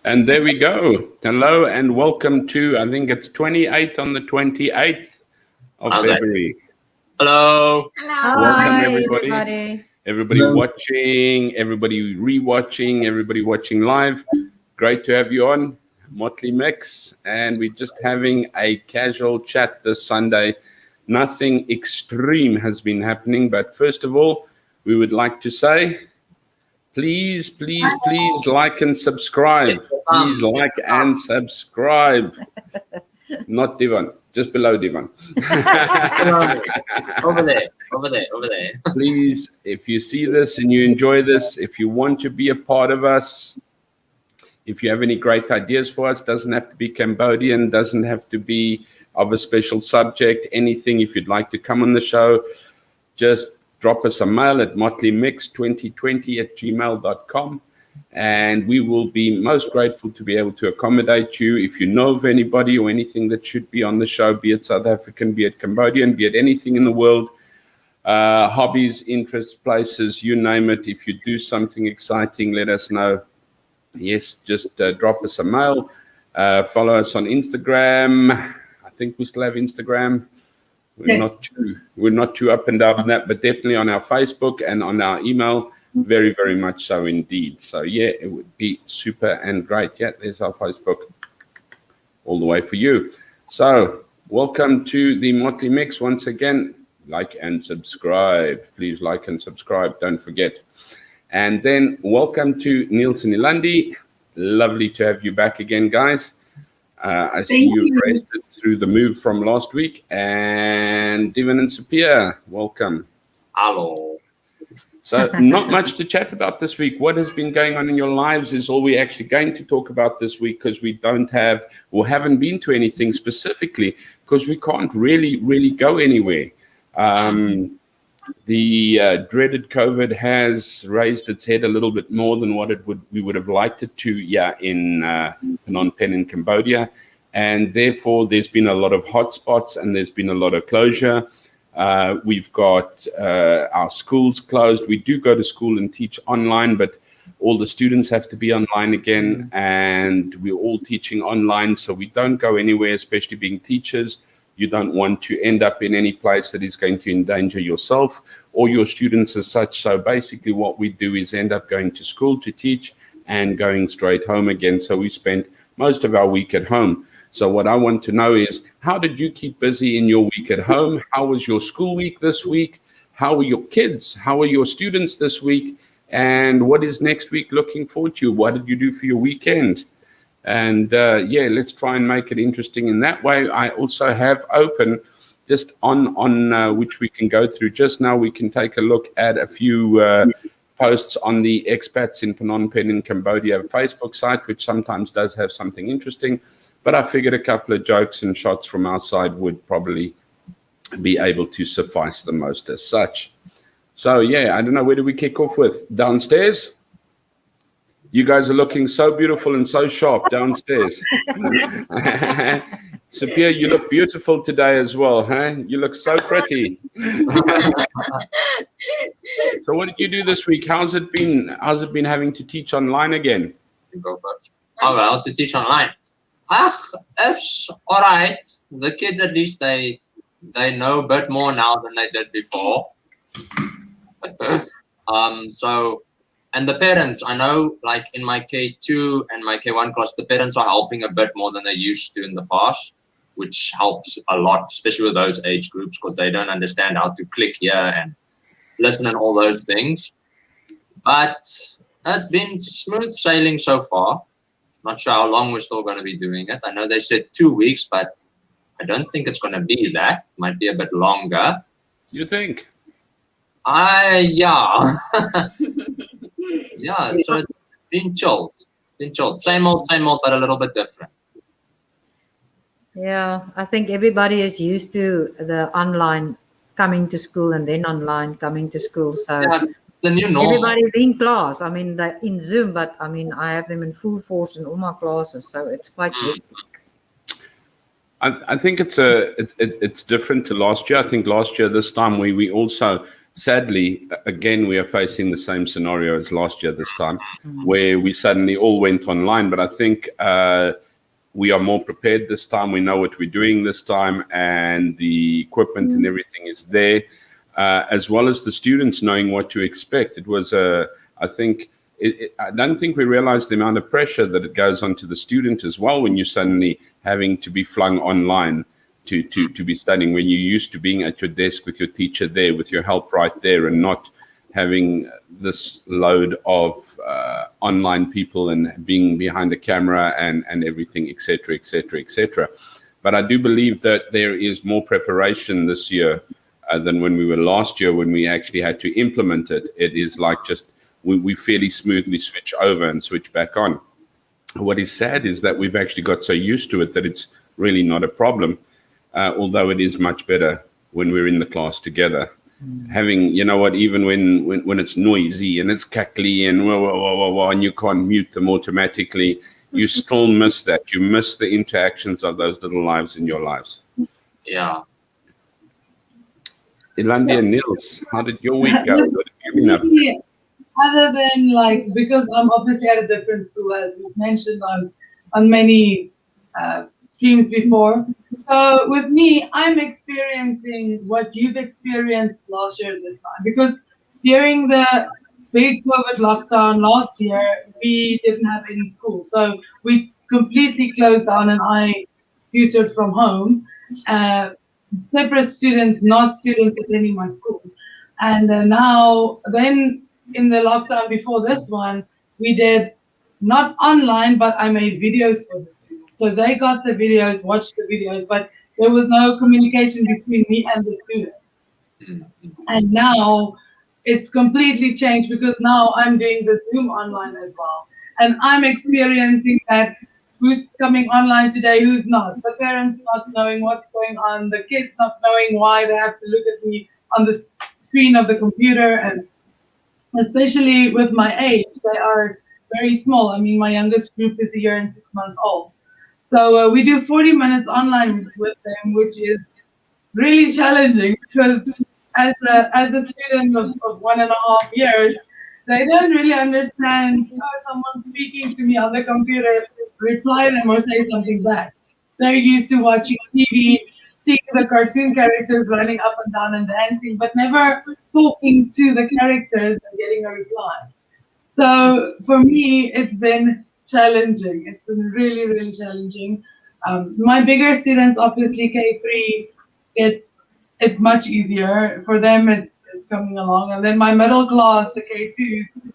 And there we go. Hello and welcome to, I think it's 28 on the 28th of February. Hello. Welcome everybody. Everybody watching, everybody rewatching, everybody watching live. Great to have you on Motley Mix. And we're just having a casual chat this Sunday. Nothing extreme has been happening. But first of all, we would like to say, please like and subscribe. Please like and subscribe. Not Devon, just below Devon. Over there. Please, if you see this and you enjoy this, if you want to be a part of us, if you have any great ideas for us, doesn't have to be Cambodian, doesn't have to be of a special subject, anything. If you'd like to come on the show, just drop us a mail at motleymix2020@gmail.com. And we will be most grateful to be able to accommodate you. If you know of anybody or anything that should be on the show, be it South African, be it Cambodian, be it anything in the world, hobbies, interests, places, you name it. If you do something exciting, let us know. Yes, just drop us a mail. Follow us on Instagram. I think we still have Instagram. We're not too up and down on that, but definitely on our Facebook and on our email. Very, very much so indeed. So yeah, it would be super and great. Yeah, there's our Facebook all the way for you. So welcome to the Motley Mix once again. Like and subscribe. Please like and subscribe. Don't forget. And then welcome to Nielsen Ilandi. Lovely to have you back again, guys. I see you rested through the move from last week. And Devon and Sapir, welcome. Hello. So not much to chat about this week. What has been going on in your lives is all we're actually going to talk about this week, because we don't have or haven't been to anything specifically, because we can't really go anywhere. The dreaded COVID has raised its head a little bit more than what we would have liked it to, in Phnom Penh in Cambodia. And therefore, there's been a lot of hotspots and there's been a lot of closure. We've got our schools closed. We do go to school and teach online, but all the students have to be online again, and we're all teaching online, so we don't go anywhere, especially being teachers. You don't want to end up in any place that is going to endanger yourself or your students as such. So basically what we do is end up going to school to teach and going straight home again. So we spent most of our week at home. So what I want to know is, how did you keep busy in your week at home? How was your school week this week? How are your kids? How are your students this week? And what is next week looking forward to? What did you do for your weekend? And let's try and make it interesting in that way. I also have open just on which we can go through just now. We can take a look at a few posts on the expats in Phnom Penh in Cambodia Facebook site, which sometimes does have something interesting. But I figured a couple of jokes and shots from our side would probably be able to suffice the most as such. So, I don't know, where do we kick off with? Downstairs? You guys are looking so beautiful and so sharp downstairs. Sapir, you look beautiful today as well, huh? You look so pretty. So what did you do this week? How's it been? How's it been having to teach online again? You go first. Oh, well, to teach online. It's all right. The kids, at least, they know a bit more now than they did before. And the parents, I know, like in my K2 and my K1 class, the parents are helping a bit more than they used to in the past, which helps a lot, especially with those age groups, because they don't understand how to click here and listen and all those things. But it's been smooth sailing so far. Not sure how long we're still going to be doing it. I know they said 2 weeks, but I don't think it's going to be that. Might be a bit longer. You think? Yeah. Yeah, so it's been chilled. Same old, but a little bit different. Yeah, I think everybody is used to the online coming to school and then online coming to school. So it's the new normal. Everybody's in class. I mean, they're in Zoom, but I mean, I have them in full force in all my classes, so it's quite good. I think it's different to last year. I think last year, this time, we also sadly, again, we are facing the same scenario as last year this time, where we suddenly all went online. But I think we are more prepared this time. We know what we're doing this time, and the equipment and everything is there, as well as the students knowing what to expect. It was, I think, I don't think we realize the amount of pressure that it goes onto the student as well when you're suddenly having to be flung online to be studying, when you're used to being at your desk with your teacher there, with your help right there, and not having this load of online people and being behind the camera and everything, etc., etc., etc. But I do believe that there is more preparation this year than when we were last year, when we actually had to implement it. It is like just we fairly smoothly switch over and switch back on. What is sad is that we've actually got so used to it that it's really not a problem, although it is much better when we're in the class together. Having, you know what, even when it's noisy and it's cackly and and you can't mute them automatically, you still miss that. You miss the interactions of those little lives in your lives. Yeah. Ilandi and Niels, how did your week go? What have you been up to? Other than like, because I'm obviously at a different school, as we've mentioned on many streams before. So with me, I'm experiencing what you've experienced last year this time, because during the big COVID lockdown last year, we didn't have any school. So we completely closed down and I tutored from home. Separate students, not students attending my school. And now, then in the lockdown before this one, we did not online, but I made videos for the students. So they got the videos, watched the videos, but there was no communication between me and the students. And now it's completely changed, because now I'm doing the Zoom online as well. And I'm experiencing that who's coming online today, who's not. The parents not knowing what's going on, the kids not knowing why they have to look at me on the screen of the computer. And especially with my age, they are very small. I mean, my youngest group is 1 year and 6 months old. So we do 40 minutes online with them, which is really challenging, because as a student of 1.5 years, they don't really understand someone speaking to me on the computer, reply them or say something back. They're used to watching TV, seeing the cartoon characters running up and down and dancing, but never talking to the characters and getting a reply. So for me, it's been challenging. It's been really, really challenging. My bigger students, obviously K3, it's much easier. For them, it's coming along. And then my middle class, the K2s,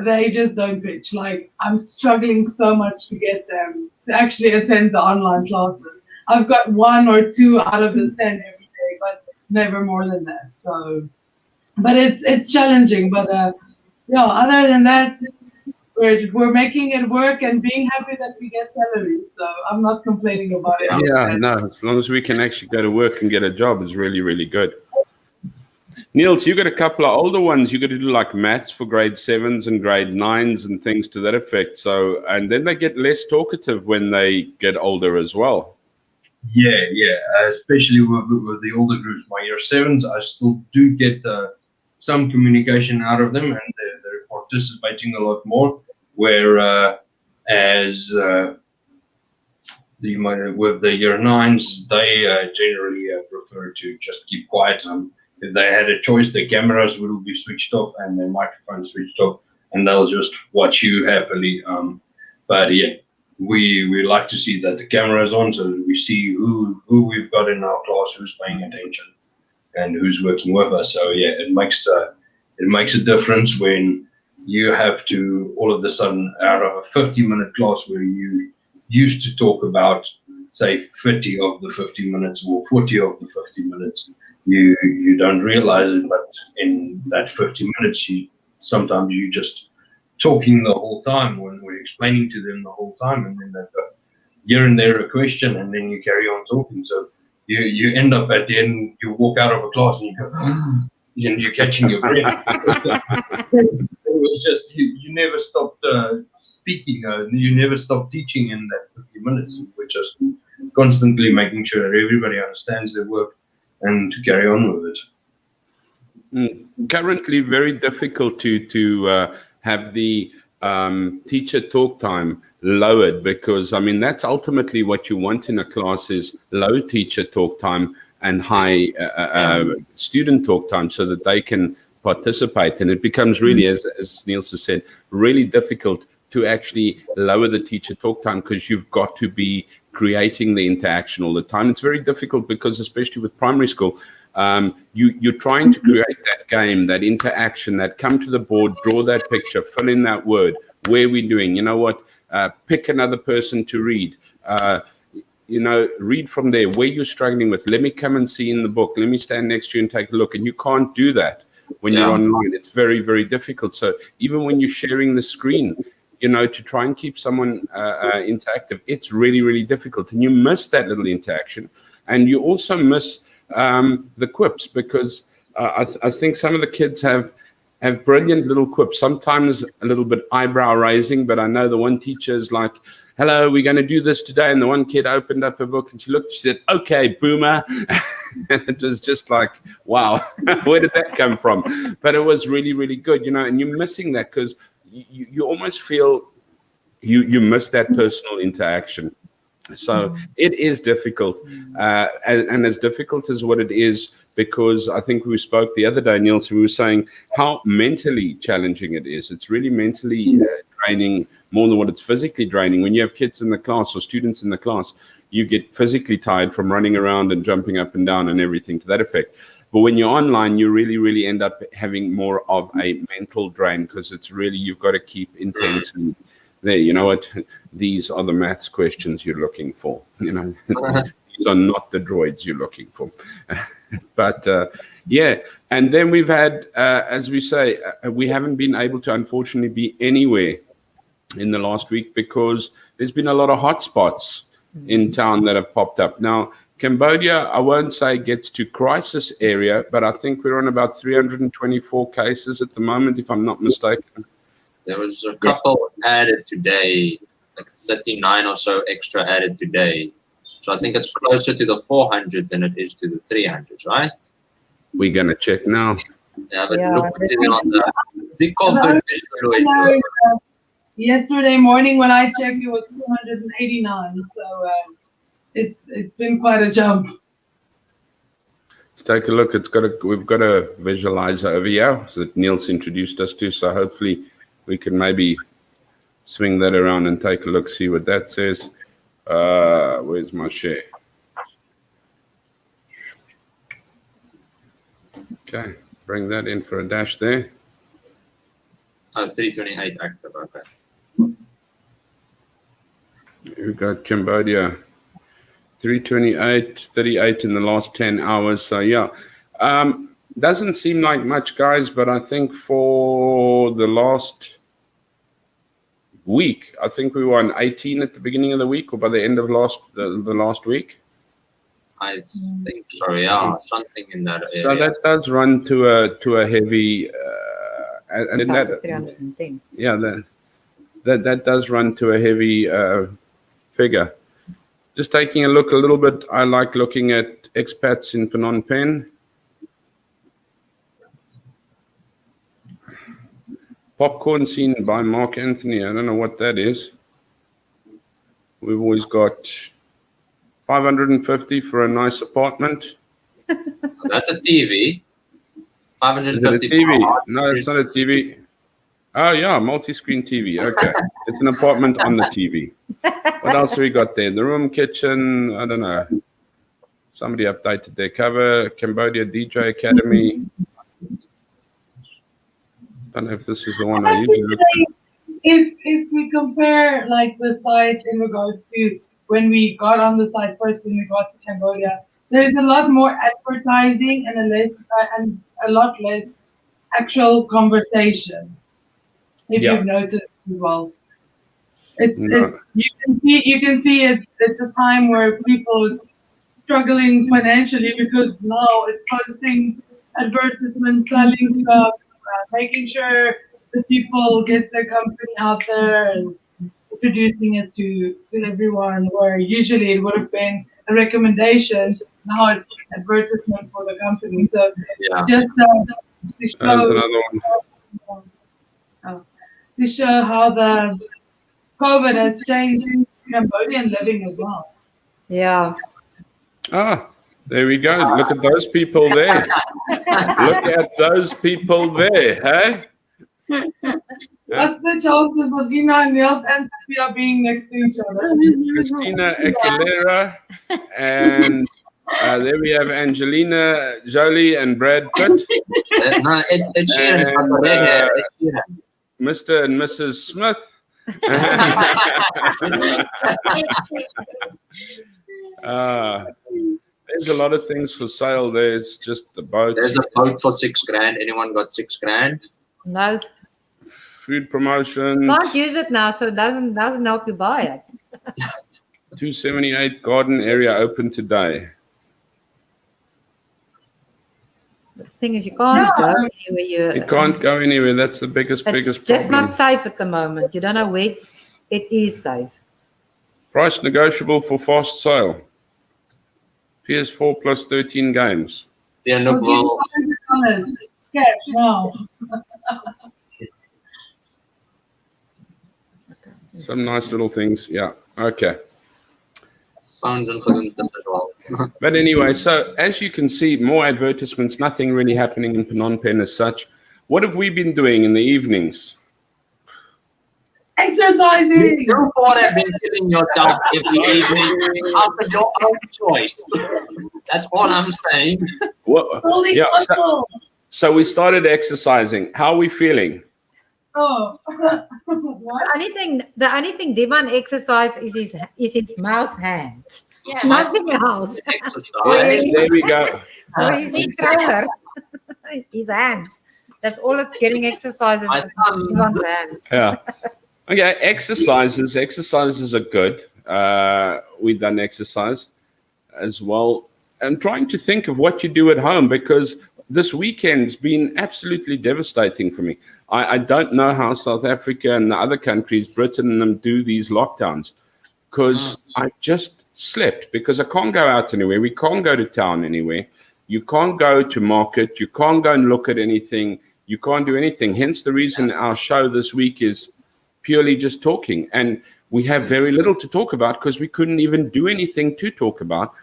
they just don't pitch. Like, I'm struggling so much to get them to actually attend the online classes. I've got 1 or 2 out of the 10 every day, but never more than that. So, but it's challenging. But yeah, other than that, we're making it work and being happy that we get salaries. So I'm not complaining about it. Yeah, no, as long as we can actually go to work and get a job, it's really, really good. Niels, you got a couple of older ones. You got to do like maths for grade 7s and grade 9s and things to that effect. So, and then they get less talkative when they get older as well. Yeah, especially with the older groups. My year 7s, I still do get some communication out of them, and they're participating a lot more. Whereas with the year 9s, they generally prefer to just keep quiet. If they had a choice, the cameras will be switched off and the microphone switched off, and they'll just watch you happily. But yeah, we like to see that the camera is on, so that we see who we've got in our class, who's paying attention, and who's working with us. So yeah, it makes a difference when you have to all of a sudden, out of a 50-minute class where you used to talk about, say, 30 of the 50 minutes or 40 of the 50 minutes, you don't realize it, but in that 50 minutes, sometimes you just talking the whole time when we're explaining to them the whole time, and then they've got here and there a question, and then you carry on talking. So you end up at the end, you walk out of a class and you go, and you're catching your breath. It was just you never stopped speaking, you never stopped teaching in that 50 minutes. We're just constantly making sure that everybody understands their work and to carry on with it. Currently very difficult to have the teacher talk time lowered, because I mean that's ultimately what you want in a class is low teacher talk time and high student talk time, so that they can participate. And it becomes really, as Niels has said, really difficult to actually lower the teacher talk time, because you've got to be creating the interaction all the time. It's very difficult because, especially with primary school, you're trying to create that game, that interaction, that come to the board, draw that picture, fill in that word. Where are we doing? You know what? Pick another person to read. Read from there. Where you're struggling with, let me come and see in the book. Let me stand next to you and take a look. And you can't do that when you're online. It's very, very difficult. So even when you're sharing the screen, to try and keep someone interactive, it's really, really difficult. And you miss that little interaction. And you also miss the quips, because I think some of the kids have brilliant little quips, sometimes a little bit eyebrow raising, but I know the one teacher is like, hello, we're going to do this today. And the one kid opened up a book and she looked, she said, okay, boomer. And it was just like, wow, where did that come from? But it was really, really good, and you're missing that, because you almost feel you miss that personal interaction. So it is difficult, and as difficult as what it is, because I think we spoke the other day, Niels, we were saying how mentally challenging it is. It's really mentally draining more than what it's physically draining. When you have kids in the class or students in the class, you get physically tired from running around and jumping up and down and everything to that effect. But when you're online, you really, really end up having more of a mental drain, because it's really, you've got to keep intense and there, you know what? These are the maths questions you're looking for. These are not the droids you're looking for. But and then we've had, as we say, we haven't been able to, unfortunately, be anywhere in the last week, because there's been a lot of hotspots in town that have popped up. Now, Cambodia, I won't say gets to crisis area, but I think we're on about 324 cases at the moment, if I'm not mistaken. There was a couple added today, like 39 or so extra added today. So I think it's closer to the 400s than it is to the 300s, right? We're going to check now. Yeah, but look on the competition. Yesterday morning when I checked, it was 289. So it's been quite a jump. Let's take a look. We've got a visualizer over here that Niels introduced us to. So hopefully we can maybe swing that around and take a look, see what that says. Where's my share? Okay, bring that in for a dash there. Oh, 328 active, okay. We've got Cambodia, 328, 38 in the last 10 hours. So doesn't seem like much, guys, but I think for the last week, I think we were on 18 at the beginning of the week, or by the end of the last week. I think so, yeah, something in that area. So that does run to a heavy, and that 310. Yeah, that does run to a heavy figure. Just taking a look a little bit, I like looking at expats in Phnom Penh. Popcorn scene by Mark Anthony. I don't know what that is. We've always got 550 for a nice apartment. That's a TV. 550. Is it a TV? No, it's not a TV. Oh, yeah, multi-screen TV. Okay. It's an apartment on the TV. What else have we got there? The room, kitchen, I don't know. Somebody updated their cover. Cambodia DJ Academy. I don't know if this is the one I usually look at. If we compare like the site in regards to when we got on the site first, when we got to Cambodia, there's a lot more advertising and a lot less actual conversation. If you've noticed as well, it's you can see it at the time where people is struggling financially, because now it's posting advertisements, selling stuff, making sure the people get their company out there and introducing it to everyone, where usually it would have been a recommendation. Now it's advertisement for the company. So just to And show, another one. to show how the COVID has changed Cambodian living as well. Yeah. Ah, there we go. Look at those people there. Look at those people there, hey? What's the chances of Ina, Niels, and Sophia being next to each other? Christina Aguilera, and there we have Angelina Jolie and Brad Pitt. No, it's Sheeran's got the red hair. Ed Sheeran. Mr. and Mrs. Smith. There's a lot of things for sale there. It's just the boat. There's a boat for $6,000. Anyone got $6,000? No. Food promotions. Can't use it now, so it doesn't help you buy it. 278 garden area open today. The thing is, you can't go anywhere. You can't go anywhere. That's the biggest It's just problem. not safe at the moment. You don't know where it is safe. Price negotiable for fast sale. PS4 plus 13 games. Sienna will. Cash now. Some nice little things. Yeah. Okay. Phones and as well. But anyway, so as you can see, more advertisements, nothing really happening in Phnom Penh as such. What have we been doing in the evenings? Exercising. You four have been killing yourselves every evening out of your own choice. That's all I'm saying. What, Holy yeah, muscle. so we started exercising. How are we feeling? Oh. What? The only thing Divan exercise is his mouse hand. Yeah. Nothing else. Exercise. There we go. Or his controller. His hands. That's all it's getting exercises My with thumb. Divan's hands. Yeah. Okay, exercises are good. We've done exercise as well. I'm trying to think of what you do at home because this weekend's been absolutely devastating for me. I don't know how South Africa and the other countries, Britain and them, do these lockdowns because I just slept because I can't go out anywhere. We can't go to town anywhere. You can't go to market. You can't go and look at anything. You can't do anything. Hence the reason our show this week is purely just talking. And we have very little to talk about because we couldn't even do anything to talk about.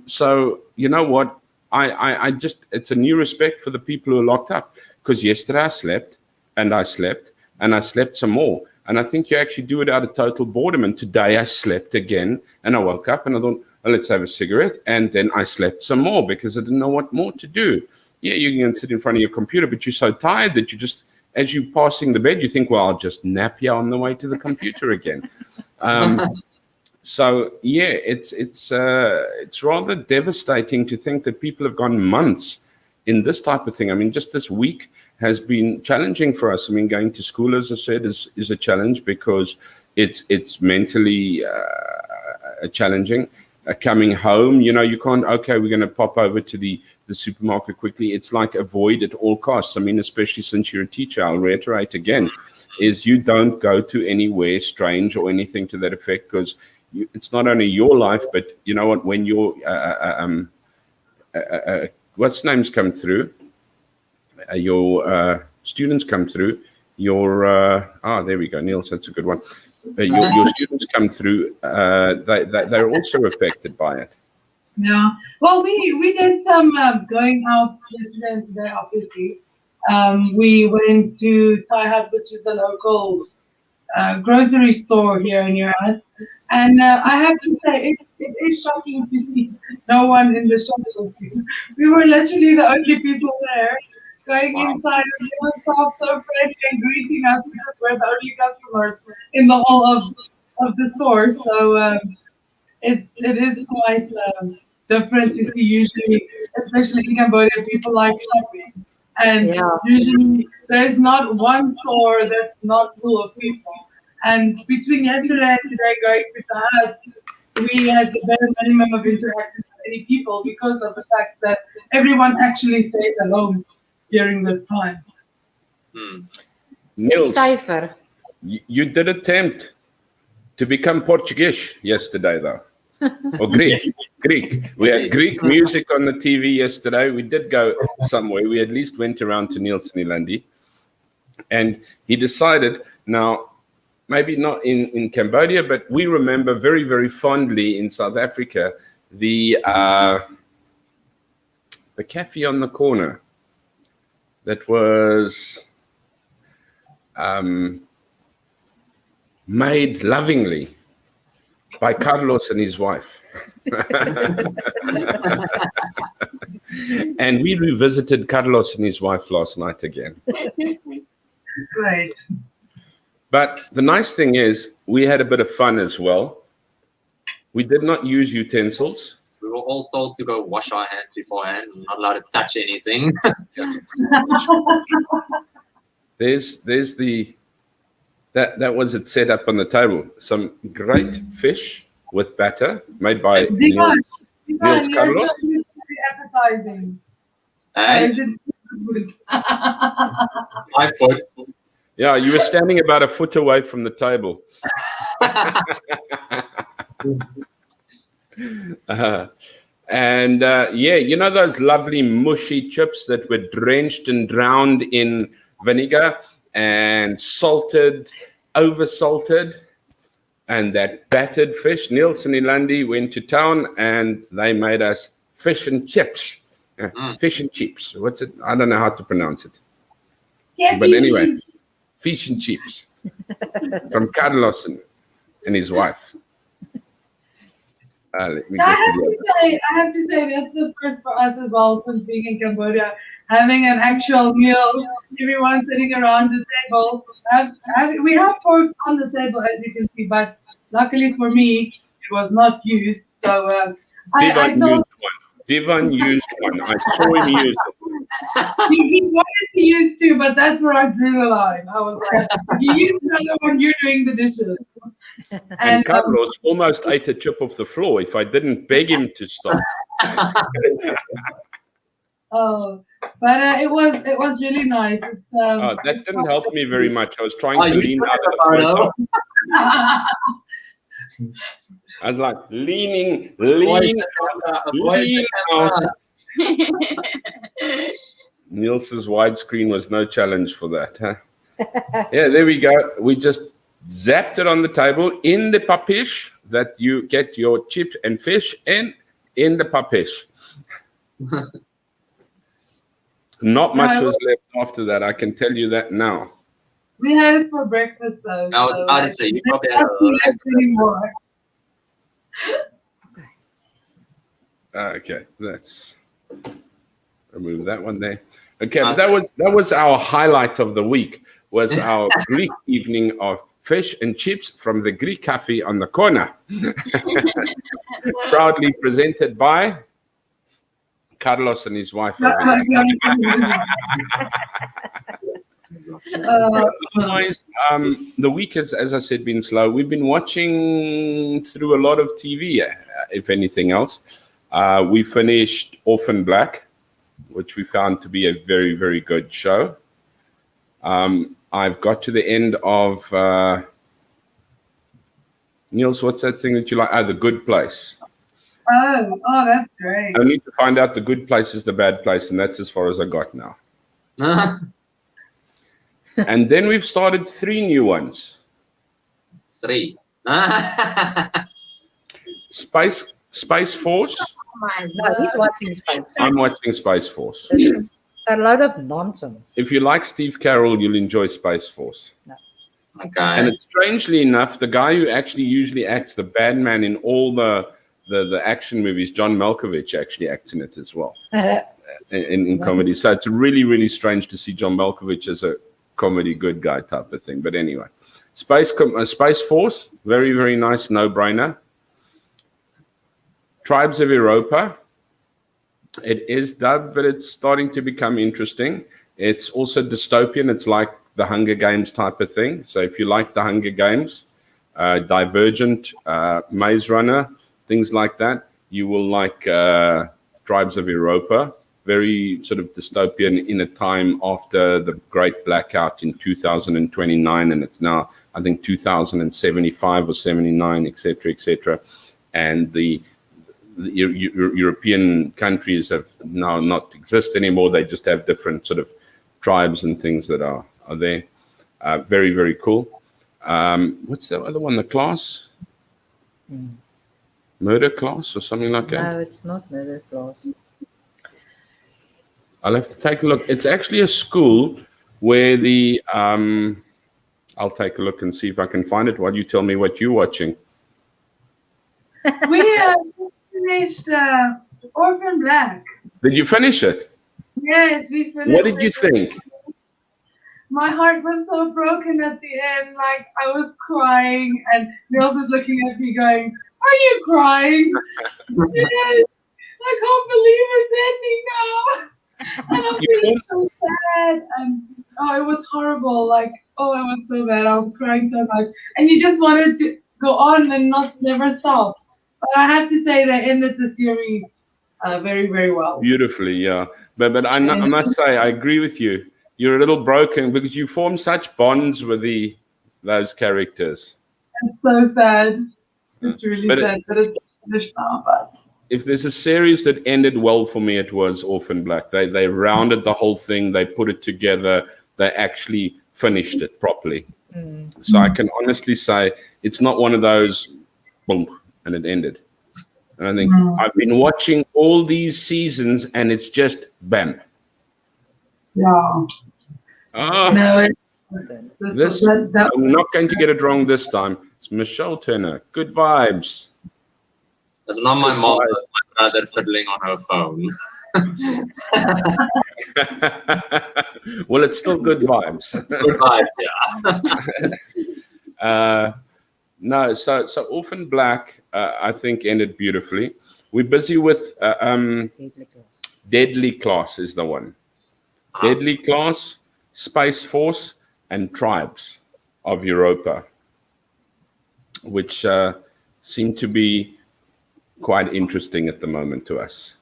So you know what? I just, it's a new respect for the people who are locked up because yesterday I slept and I slept and I slept some more. And I think you actually do it out of total boredom. And today I slept again and I woke up and I thought, oh, let's have a cigarette. And then I slept some more because I didn't know what more to do. Yeah, you can sit in front of your computer, but you're so tired that you just, as you're passing the bed, you think, well, I'll just nap here on the way to the computer again. So yeah, it's rather devastating to think that people have gone months in this type of thing. I mean, just this week has been challenging for us. I mean, going to school, as I said, is a challenge because it's mentally challenging. Coming home, you know, you can't, okay, we're going to pop over to the supermarket quickly. It's like avoid at all costs. I mean, especially since you're a teacher, I'll reiterate again, is you don't go to anywhere strange or anything to that effect because it's not only your life, but you know what, when your what's names come through, your students come through, your there we go, Niels, that's a good one. Your students come through, they're also affected by it. Yeah. Well, we did some going out yesterday and today, obviously. We went to Thai Hut, which is a local grocery store here near us. And I have to say, it is shocking to see no one in the shop. We were literally the only people there going inside and they were so friendly and greeting us because we're the only customers in the whole of the store. So it is quite different to see usually, especially in Cambodia, people like shopping. And usually there's not one store that's not full of people. And between yesterday and today going to Thai, we had the bare minimum of interaction with many people because of the fact that everyone actually stayed at home during this time. Niels, It's safer. you did attempt to become Portuguese yesterday, though. Or Greek. Greek. We had Greek music on the TV yesterday. We did go somewhere. We at least went around to Nielsen Ilandi. And he decided, now, maybe not in Cambodia, but we remember very, very fondly in South Africa, the cafe on the corner that was made lovingly by Carlos and his wife. And we revisited Carlos and his wife last night again. Right. But the nice thing is, we had a bit of fun as well. We did not use utensils. We were all told to go wash our hands beforehand, not allowed to touch anything. There's that was it set up on the table. Some great fish with batter made by Niels Carlos. Very appetizing. And my foot. Yeah, you were standing about a foot away from the table. Yeah, you know those lovely mushy chips that were drenched and drowned in vinegar and salted, over-salted, and that battered fish. Nielsen Ilandi went to town and they made us fish and chips. Fish and chips. What's it? I don't know how to pronounce it. Yeah, but anyway, fish and chips from Carlos and his wife. Let me I have to say that's the first for us as well since being in Cambodia, having an actual meal, everyone sitting around the table. We have forks on the table, as you can see, but luckily for me, it was not used. So I told Devon used one. I saw him use it. he wanted to use two, but that's where I drew the line. I was like, if you use another one, you're doing the dishes. And Carlos almost ate a chip off the floor if I didn't beg him to stop. But it was really nice. It's, that didn't help me very much. I was trying to lean out of the I was like leaning out. Niels's widescreen was no challenge for that, huh? Yeah, there we go. We just zapped it on the table in the papish that you get your chips and fish in the papish. Not much was left after that, I can tell you that now. We had it for breakfast though. I was about to say, you probably had anymore. Okay, let's remove that one there. Okay, but that was our highlight of the week, was our Greek evening of fish and chips from the Greek cafe on the corner. Proudly presented by Carlos and his wife. Otherwise, the week has, as I said, been slow. We've been watching through a lot of TV, if anything else. We finished Orphan Black, which we found to be a very, very good show. I've got to the end of Niels, what's that thing that you like? The Good Place. Oh, that's great. I need to find out the good place is the bad place, and that's as far as I got now. And then we've started 3 new ones. 3. Space Force. No, he's watching Space Force. I'm watching Space Force. It's a lot of nonsense. If you like Steve Carroll, you'll enjoy Space Force. No. Okay. And it's strangely enough, the guy who actually usually acts the bad man in all the action movies, John Malkovich, actually acts in it as well. in comedy. So it's really, really strange to see John Malkovich as a comedy good guy type of thing. But anyway, Space Force, very, very nice, no-brainer. Tribes of Europa. It is dubbed, but it's starting to become interesting. It's also dystopian. It's like the Hunger Games type of thing. So if you like the Hunger Games, Divergent, Maze Runner, things like that, you will like Tribes of Europa. Very sort of dystopian in a time after the Great Blackout in 2029, and it's now, I think, 2075 or 79, etc., etc. and the European countries have now not exist anymore. They just have different sort of tribes and things that are there. Very, very cool. What's the other one? The class? Murder class or something like that? No, it's not murder class. I'll have to take a look. It's actually a school where the I'll take a look and see if I can find it while you tell me what you're watching. We finished Orphan Black. Did you finish it? Yes, we finished. What did you it. think? My heart was so broken at the end. Like, I was crying, and Niels is looking at me going, "Are you crying?" Yes. I can't believe it's ending now. And I'm feeling so sad. And it was horrible. Like, it was so bad. I was crying so much. And you just wanted to go on and never stop. But I have to say they ended the series very, very well. Beautifully, yeah. But I must say, I agree with you. You're a little broken because you form such bonds with those characters. It's so sad. It's really sad that it's finished now. But if there's a series that ended well for me, it was Orphan Black. They rounded the whole thing. They put it together. They actually finished it properly. So I can honestly say it's not one of those boom and it ended. And I think I've been watching all these seasons and it's just bam. yeah. I'm That not going to get it wrong this time. It's Michelle Turner. Good vibes. It's not my mom, it's my brother fiddling on her phone. Well, it's still good vibes. Good vibes, yeah. No, so Orphan Black, I think, ended beautifully. We're busy with Deadly Class is the one. Deadly Class, Space Force, and Tribes of Europa, which seem to be quite interesting at the moment to us.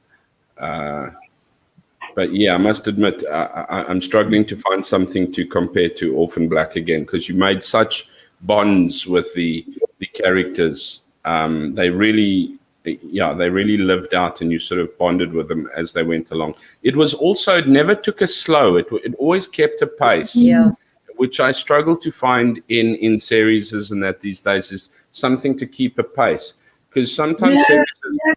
But yeah, I must admit, I'm struggling to find something to compare to Orphan Black again, because you made such bonds with the characters. They really lived out, and you sort of bonded with them as they went along. It was also, it never took a slow. It always kept a pace. Yeah. Which I struggle to find in series and that these days is something to keep a pace. Because sometimes series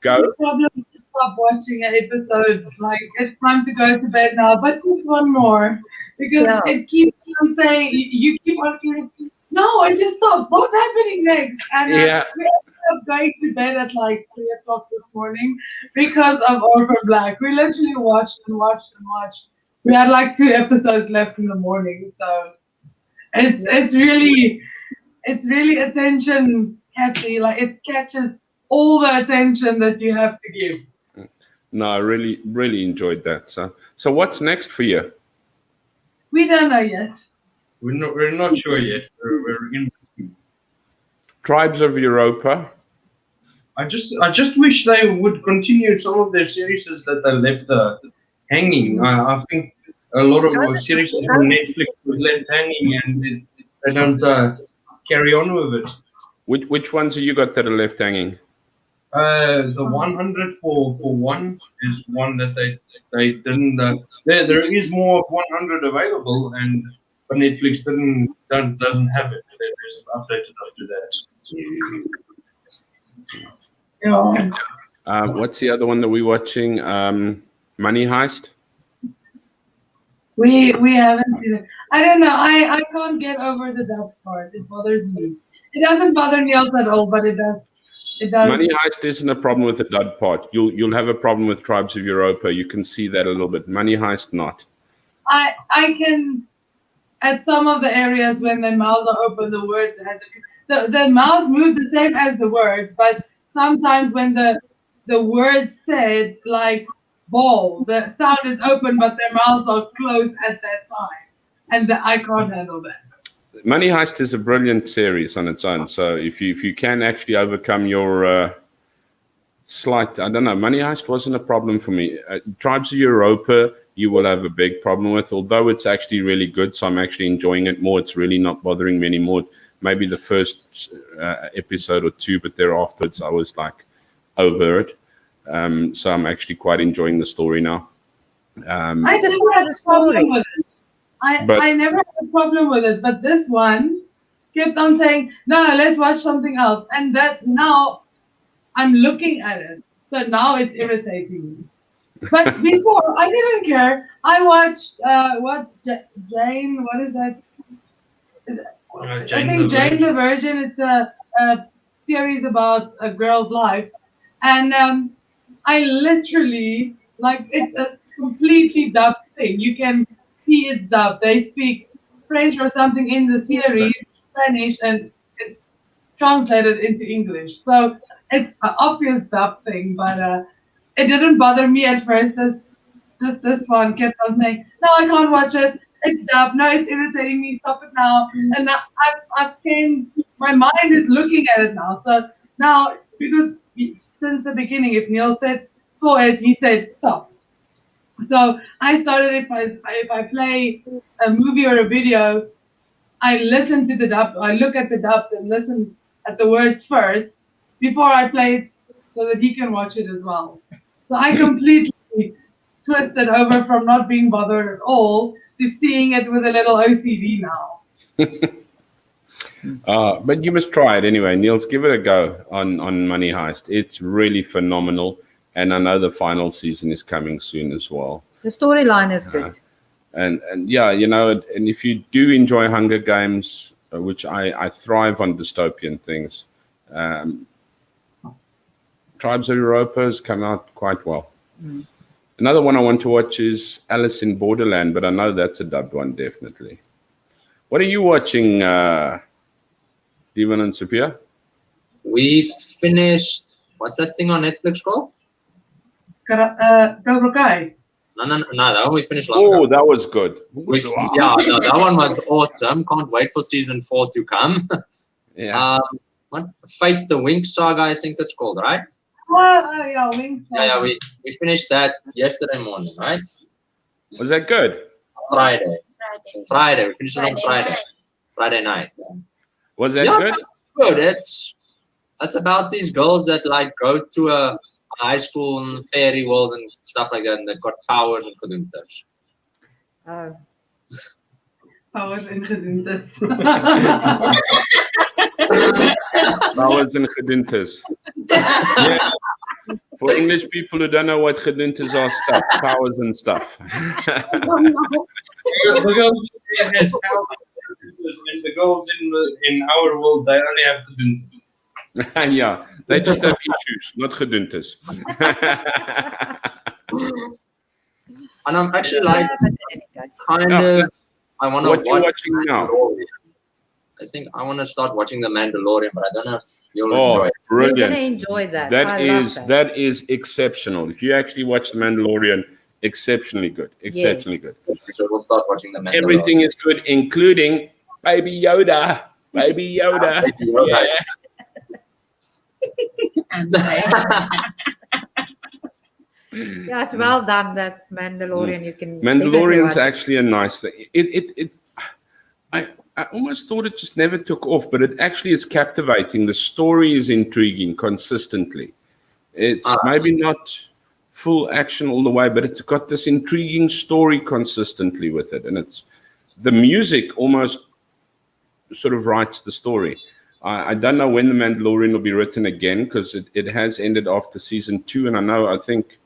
go. The problem is to stop watching an episode. Like, it's time to go to bed now, but just one more. Because it keeps on saying, you keep on feeling, no, I just stopped. What's happening next? And we ended up going to bed at like 3 o'clock this morning because of Orphan Black. We literally watched and watched and watched. We had like 2 episodes left in the morning, so it's really attention catchy. Like, it catches all the attention that you have to give. No, I really, really enjoyed that. So what's next for you? We don't know yet. We're not sure yet. We're in. Tribes of Europa. I just wish they would continue some of their series that they left hanging. I think a lot of series on Netflix was left hanging, and they don't carry on with it. Which ones have you got that are left hanging? The 100 for one is one that they didn't. There is more of 100 available, but Netflix doesn't have it. There's updated after that. Yeah. What's the other one that we're watching? Money Heist. We haven't seen it. I don't know. I can't get over the dub part. It bothers me. It doesn't bother Niels at all, but it does. It does. Money Heist isn't a problem with the dud part. You'll have a problem with Tribes of Europa. You can see that a little bit. Money Heist, not. I can, at some of the areas when the mouths are open, the word has the mouths move the same as the words, but sometimes when the word said, like ball, the sound is open, but their mouths are closed at that time, and I can't handle that. Money Heist is a brilliant series on its own. So if you can actually overcome your slight, I don't know, Money Heist wasn't a problem for me. Tribes of Europa, you will have a big problem with, although it's actually really good. So I'm actually enjoying it more. It's really not bothering me anymore. maybe the first episode or two, but thereafter I was like over it. So I'm actually quite enjoying the story now. I just never wanted had a a problem story. with it. But- I never had a problem with it, but this one kept on saying, "No, let's watch something else," and that now I'm looking at it, so now it's irritating me. But before I didn't care. I watched Jane. What is that? I think Jane the Virgin. It's a series about a girl's life, and I literally it's a completely dubbed thing. You can see it's dubbed. They speak French or something in the series, Spanish, and it's translated into English. So it's an obvious dub thing, but it didn't bother me at first. Just this one kept on saying, "No, I can't watch it. It's dubbed. No, it's irritating me. Stop it now." And now my mind is looking at it now. So now, because since the beginning, if Neil saw it, he said stop. So I started, if I play a movie or a video, I listen to the dub. I look at the dub and listen at the words first before I play it, so that he can watch it as well. So I completely twisted over from not being bothered at all to seeing it with a little OCD now. But you must try it anyway, Niels. Give it a go on Money Heist. It's really phenomenal, and I know the final season is coming soon as well. The storyline is good. And yeah, and if you do enjoy Hunger Games, which I thrive on dystopian things, Tribes of Europa has come out quite well. Another one I want to watch is Alice in Borderland, but I know that's a dubbed one, definitely. What are you watching, Devon and Sophia? We finished, what's that thing on Netflix called? Cobra Kai. No, that one we finished long ago. Oh, that was good. That one was awesome. Can't wait for season 4 to come. Yeah. What? Fate the Wink Saga, I think it's called, right? Yeah, Wings. Yeah, we finished that yesterday morning, right? Was that good? Friday. We finished it on Friday night. Was that Yeah, good? it's good. It's about these girls that go to a high school and fairy world and stuff like that, and they've got powers and geduntes. Powers en geduntes. Powers and geduntes. Yeah. For English people who don't know what geduntes are, stuff. Powers and stuff. The girls in our world, they only have geduntes. Yeah, they just have issues, not geduntes. And I'm actually kind Yeah, of, I want to what you watch watching now? I think I want to start watching The Mandalorian, but I don't know if you'll Oh, enjoy it. You're going to brilliant. enjoy that. That I is love that is exceptional. If you actually watch The Mandalorian, exceptionally good. Exceptionally good. So we'll start watching The Mandalorian. Everything is good, including Baby Yoda. Baby Yoda. Baby Yoda. Yeah, it's well done, that Mandalorian. You can Mandalorian's definitely watch. actually a nice thing. I almost thought it just never took off, but it actually is captivating. The story is intriguing consistently. It's maybe not full action all the way, but it's got this intriguing story consistently with it. And it's the music almost sort of writes the story. I don't know when The Mandalorian will be written again, because it has ended after season 2. And I think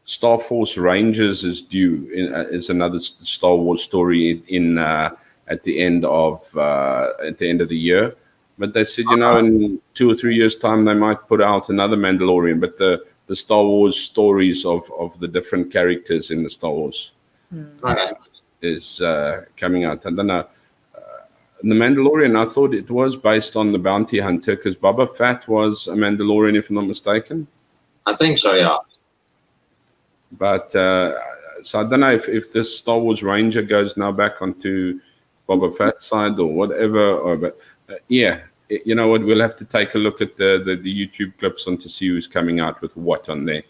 Star Force Rangers is due, is another Star Wars story at the end of the year. But they said, in 2 or 3 years' time, they might put out another Mandalorian. But the Star Wars stories of the different characters in the Star Wars is coming out. I don't know. The Mandalorian, I thought it was based on the Bounty Hunter, because Boba Fett was a Mandalorian, if I'm not mistaken. I think so, yeah. But so I don't know if this Star Wars Ranger goes now back onto Boba Fett's side or whatever. But yeah, you know what? We'll have to take a look at the YouTube clips on to see who's coming out with what on there.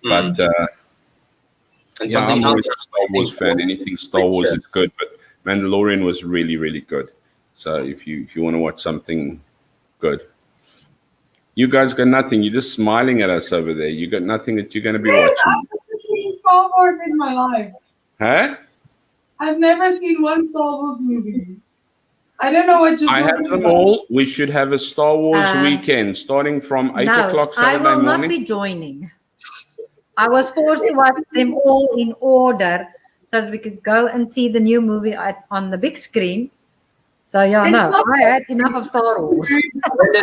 But And yeah, I'm something always else a Star Wars fan. Anything Star Wars is good, but Mandalorian was really, really good. So if you want to watch something good. You guys got nothing. You're just smiling at us over there. You got nothing that you're going to be watching. I've never seen Star Wars in my life. Huh? I've never seen one Star Wars movie. I don't know what you're I talking have them about. all. We should have a Star Wars weekend starting from 8 o'clock Saturday I will morning. not be joining. I was forced to watch them all in order so that we could go and see the new movie on the big screen. So yeah, It's no, not- I had enough of Star Wars.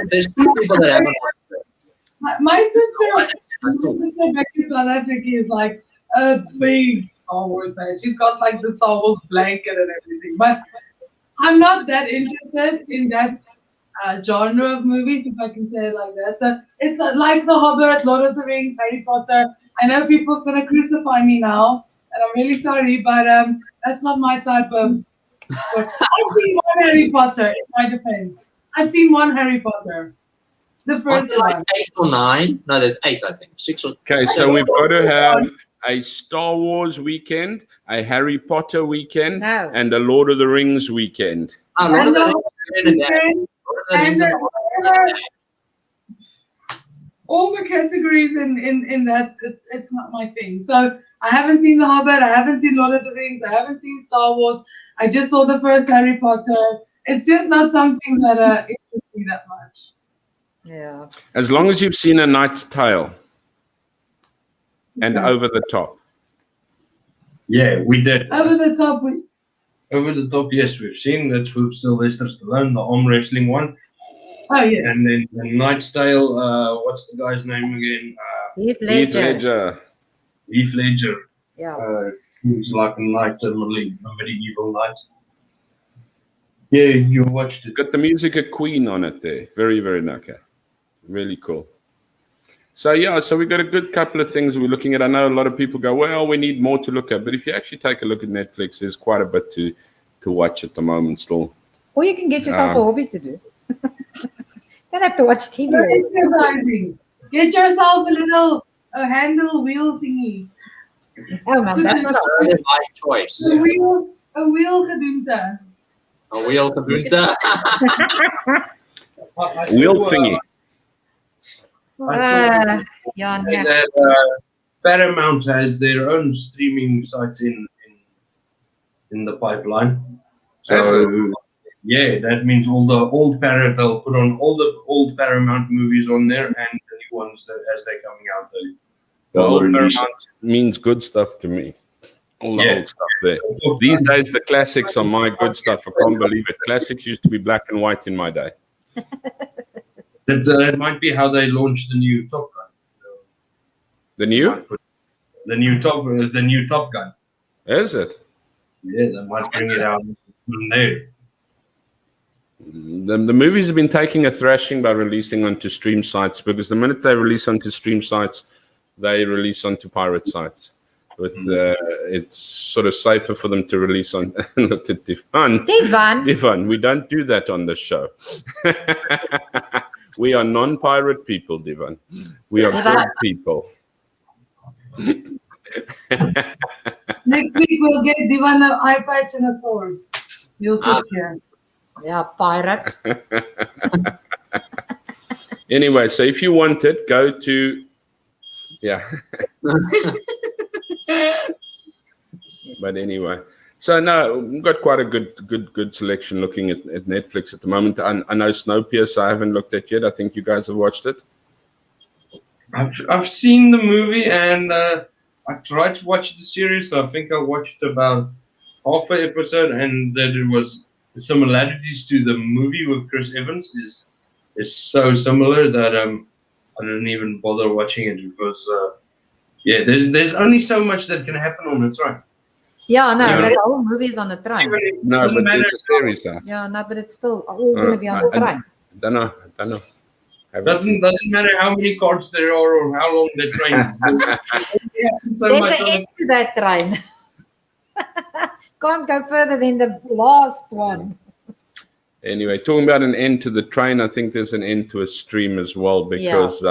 There's 2 people that haven't watched it. My sister Becky South Africa is like a big Star Wars fan. She's got like the Star Wars blanket and everything. But I'm not that interested in that genre of movies, if I can say it like that. So it's like The Hobbit, Lord of the Rings, Harry Potter. I know people's gonna crucify me now, and I'm really sorry, but that's not my type of. I've seen one Harry Potter. In my defense, I've seen one Harry Potter. The Aren't first there like one. 8 or 9? No, there's 8, I think. 6 or Okay, so we've got to have a Star Wars weekend, a Harry Potter weekend, No. and a Lord of the Rings weekend. Ah, Lord of the And Rings in a day. Lord of the Rings in a day. all the categories in that it's not my thing. So I haven't seen The Hobbit, I haven't seen Lord of the Rings, I haven't seen Star Wars. I just saw the first Harry Potter. It's just not something that interests me that much. Yeah. As long as you've seen A Knight's Tale and Okay. Over the Top. Yeah, we did. Over the top. Over the Top, yes, we've seen. That's with Sylvester Stallone, the arm wrestling one. Oh yes. And then the Knight's Tale, what's the guy's name again? Heath Heath Ledger. Ledger. Heath Ledger. Yeah. Who's like a knight, a medieval knight. Yeah, you watched it. Got the music of Queen on it there. Very, very nice. Really cool. So yeah, so we've got a good couple of things we're looking at. I know a lot of people go, well, we need more to look at. But if you actually take a look at Netflix, there's quite a bit to watch at the moment still. Or you can get yourself a hobby to do. Don't have to watch TV. Exercising. Get yourself a little handle wheel thingy. Oh man, that's not a That is my choice. A wheel gedoente. A wheel computer. Wheel thingy. yeah, And yeah. then, Paramount has their own streaming sites in the pipeline. So yeah, that means all the old they'll put on all the old Paramount movies on there and the new ones that as they're coming out. The old release. Paramount means good stuff to me. All the Yeah. old stuff there. These days, the classics are my good stuff. I can't believe it. Classics used to be black and white in my day. That might be how they launched the new Top Gun. The new? The new Top Gun. Is it? Yeah, they might bring it out from there. The movies have been taking a thrashing by releasing onto stream sites, because the minute they release onto stream sites, they release onto pirate sites. It's sort of safer for them to release on. Look at Divan. Divan, we don't do that on the show. We are non-pirate people, Divan. We are good people. Next week we'll get Divan an eye patch and a sword. You'll sit here. Yeah, pirate. Anyway, so if you want it, go to But anyway, so no, we've got quite a good selection looking at Netflix at the moment. I know Snowpiercer I haven't looked at yet. I think you guys have watched it. I've seen the movie and I tried to watch the series. So I think I watched about half an episode, and that it was the similarities to the movie with Chris Evans is so similar that I didn't even bother watching it because there's only so much that can happen on the train. Yeah, no, Yeah. the whole movie is on the train. No, Doesn't but there's matter. a series now. Yeah, no, but it's still all going to be on the train. Don't know. Haven't Doesn't matter how many cars there are or how long the train is. So There's much an on end to that train. Can't go further than the last one. Anyway, talking about an end to the train, I think there's an end to a stream as well, because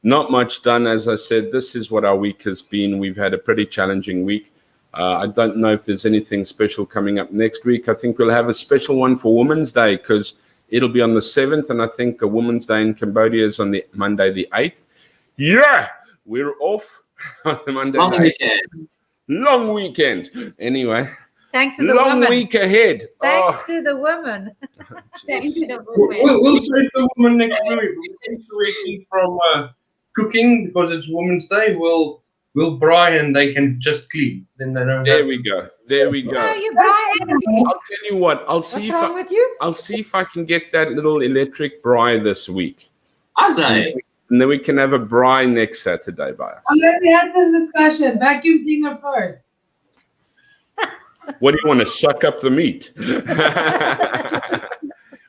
not much done. As I said, this is what our week has been. We've had a pretty challenging week. I don't know if there's anything special coming up next week. I think we'll have a special one for Women's Day because it'll be on the 7th, and I think a Women's Day in Cambodia is on the Monday the 8th. Yeah, we're off on the Monday Long the 8th. weekend. Long weekend. Anyway, Thanks to the long women. week ahead. Thanks to the women. Thanks to the women. We'll save the woman next week. Next week from cooking because it's Women's Day. We'll braai and they can just clean. Then they don't. There we go. There we Oh, go. you Brian. I'll tell you what. What's wrong with you? I'll see if I can get that little electric braai this week, Azai. and then we can have a braai next Saturday by us. Let me have this discussion. Vacuum cleaner first. What do you want to suck up the meat?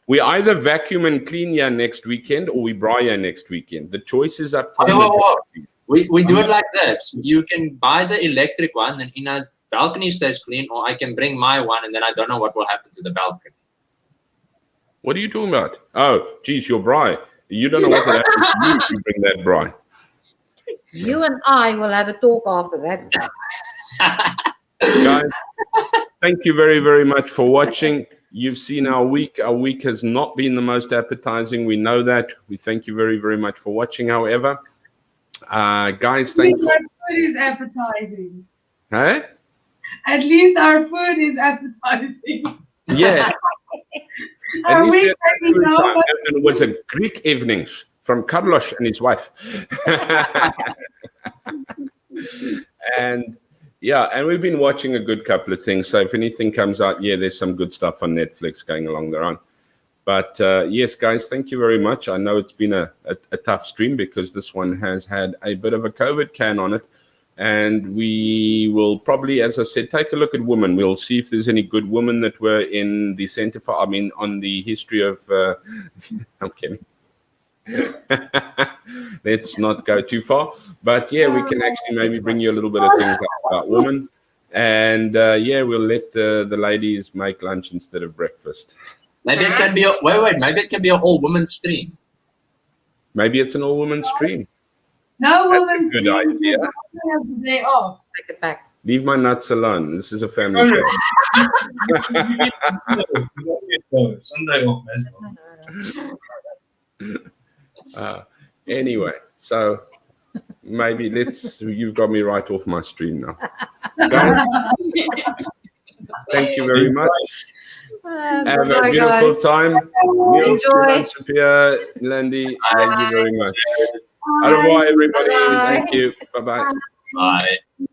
We either vacuum and clean here next weekend or we braai here next weekend. The choice is up to Okay, the well, we do it like this. You can buy the electric one, and Ina's balcony stays clean, or I can bring my one, and then I don't know what will happen to the balcony. What are you talking about? Oh, geez, your braai. You don't know what will happen to you if you bring that braai. You and I will have a talk after that. Guys, thank you very, very much for watching. You've seen our week. Our week has not been the most appetizing. We know that. We thank you very, very much for watching, however. Guys, thank you. Our food is appetizing. Huh? At least our food is appetizing. Yeah. At Our least we week had has food been time. And it was a Greek evening from Carlos and his wife. And yeah, and we've been watching a good couple of things. So if anything comes out, yeah, there's some good stuff on Netflix going along the run. But yes, guys, thank you very much. I know it's been a tough stream because this one has had a bit of a COVID can on it. And we will probably, as I said, take a look at women. We'll see if there's any good women that were in the center for, on the history of, I'm kidding. Let's not go too far. But yeah, we can actually maybe bring you a little bit of things about women. And yeah, we'll let the ladies make lunch instead of breakfast. Maybe it can be maybe it can be a whole woman stream. Maybe it's an all-woman stream. No That's a woman good seems idea. to have the day off. Take it back. Leave my nuts alone. This is a family show. Sunday off as well. Anyway, so maybe you've got me right off my stream now. Guys, thank you very much. Have a beautiful time. Enjoy. Sophia, Landy, thank you very much. Au revoir, everybody. Bye. Thank you. Bye-bye. Bye.